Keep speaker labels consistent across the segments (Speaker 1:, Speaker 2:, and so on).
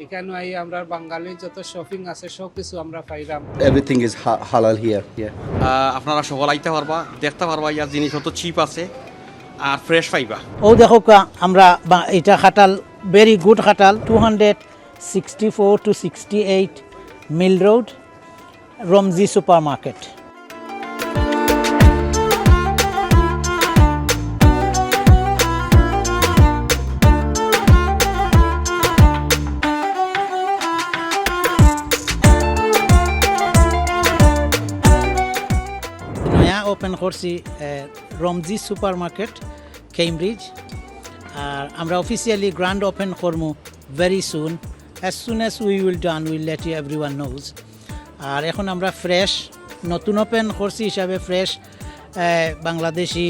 Speaker 1: এখানে আই আমরা বাঙালি যত শপিং আছে সব কিছু আমরা পাইলাম।
Speaker 2: Everything is halal here. Yeah.
Speaker 3: আপনারা সকল আইতে পারবা, দেখতে পারবা, ইয়ার জিনিস হতো চিপ আছে আর ফ্রেশ পাইবা।
Speaker 4: ও দেখো আমরা এটা খাটাল ভেরি গুড খাটাল 264 to 68 Mill Road Ramzi super market. Open করছি রমজি সুপার মার্কেট কেমব্রিজ, আর আমরা অফিসিয়ালি গ্র্যান্ড ওপেন করবো very soon. As soon as we will done will let you everyone knows. আর এখন আমরা ফ্রেশ নতুন ওপেন করছি হিসাবে ফ্রেশ বাংলাদেশি,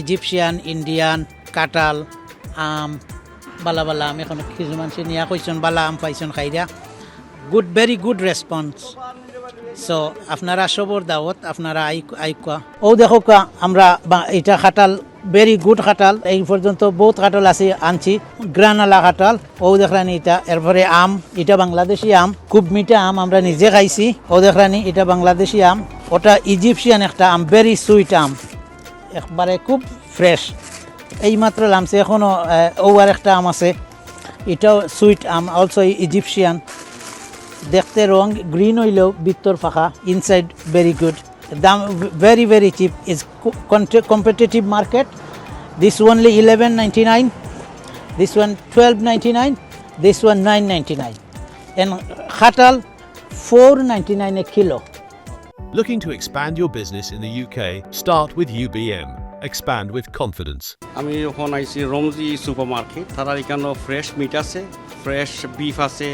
Speaker 4: ইজিপশিয়ান, ইন্ডিয়ান, কাঁঠাল, আম, বালা বালা আম এখন কিছু মানুষে নিয়া কইছেন বালা আম পাইছেন খাইরা। Good very good response. So আপনারা সবর দাওয়াত, আপনারা আইকা। ও দেখো আমরা এটা খাটাল ভেরি গুড খাটাল, এই পর্যন্ত বহুত খাটাল আছে আনছি, গ্রানালা খাটাল। ও দেখলানি এটা, এরপরে আম, এটা বাংলাদেশি আম, খুব মিঠা আম, আমরা নিজে খাইছি। ও দেখলানি এটা বাংলাদেশি আম, ওটা ইজিপশিয়ান একটা আম, ভেরি সুইট আম, একবারে খুব ফ্রেশ, এইমাত্র লামছে। এখনও ও আর একটা আম আছে, এটাও সুইট আম, অলসো ইজিপশিয়ান। দেখতে রং গ্রিন হইলেও ভিতর ফাঁকা, ইনসাইড ভেরি গুড। দাম very very chip, is competitive market. This only 11.99, this one 12.99, this one 9.99, and khatal 4.99 a kilo.
Speaker 5: Looking to expand your business in the UK? Start with UBM. Expand with confidence.
Speaker 3: আমি যখন আইছি রমজি super market, তারা এখানে fresh meet আছে, fresh beef আছে,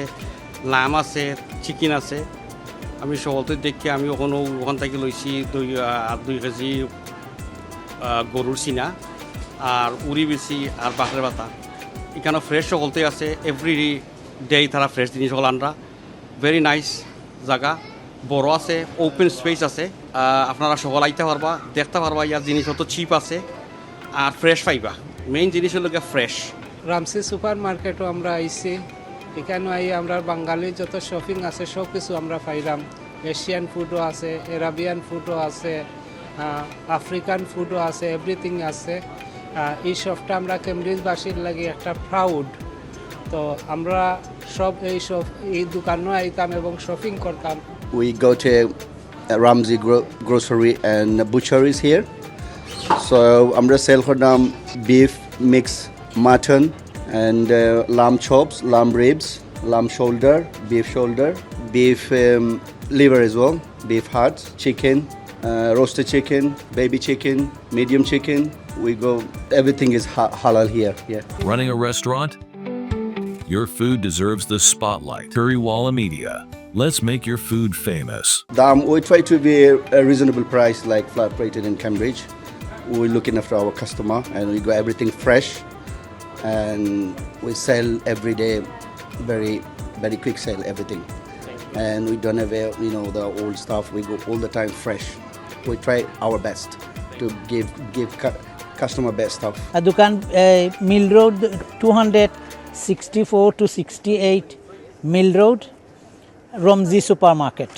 Speaker 3: লাম আছে, chicken আছে। আমি সকলতে দেখি আমি ওখান থেকে লইছি 2 কেজি গরুর সিনা আর উড়ি বেশি আর বাঁকড়ের বাতা। এখানে ফ্রেশ সকলতে আছে, এভরি ডে তারা ফ্রেশ জিনিস সকল আনরা। ভেরি নাইস জায়গা, বড় আছে, ওপেন স্পেস আছে। আপনারা সকল আইতে পারবা, দেখতে পারবা, ইয়ার জিনিস হতো চিপ আছে আর ফ্রেশ পাইবা। মেইন জিনিস হলো ফ্রেশ।
Speaker 1: রামসি সুপার মার্কেটও আমরা আইছি, এখানে আই আমরা বাঙালি যত শপিং আছে সব কিছু আমরা পাইলাম। এশিয়ান ফুডও আছে, এরাবিয়ান ফুডও আছে, আফ্রিকান ফুডও আছে, এভরিথিং আছে। এই শপটা আমরা কেমব্রিজবাসীর লাগে একটা প্রাউড। তো আমরা সব এই দোকানও আইতাম এবং শপিং করতাম।
Speaker 2: We go to Ramsey Grocery and Butcheries here. So আমরা sell kordam beef mix, mutton and lamb chops, lamb ribs, lamb shoulder, beef liver as well, beef hearts, chicken, roasted chicken, baby chicken, medium chicken. We go, everything is halal here. Yeah.
Speaker 5: Running a restaurant? Your food deserves the spotlight. Currywalla Media. Let's make your food famous.
Speaker 2: We try to be a reasonable price, like flat rated in Cambridge. We're looking after our customer and we go everything fresh. And we sell every day, very very quick sale, everything. And we don't have the old stuff. We go all the time fresh. We try our best to give customer best stuff.
Speaker 4: Dukan Mill Road 264 to 68 Mill Road Romzi Supermarket.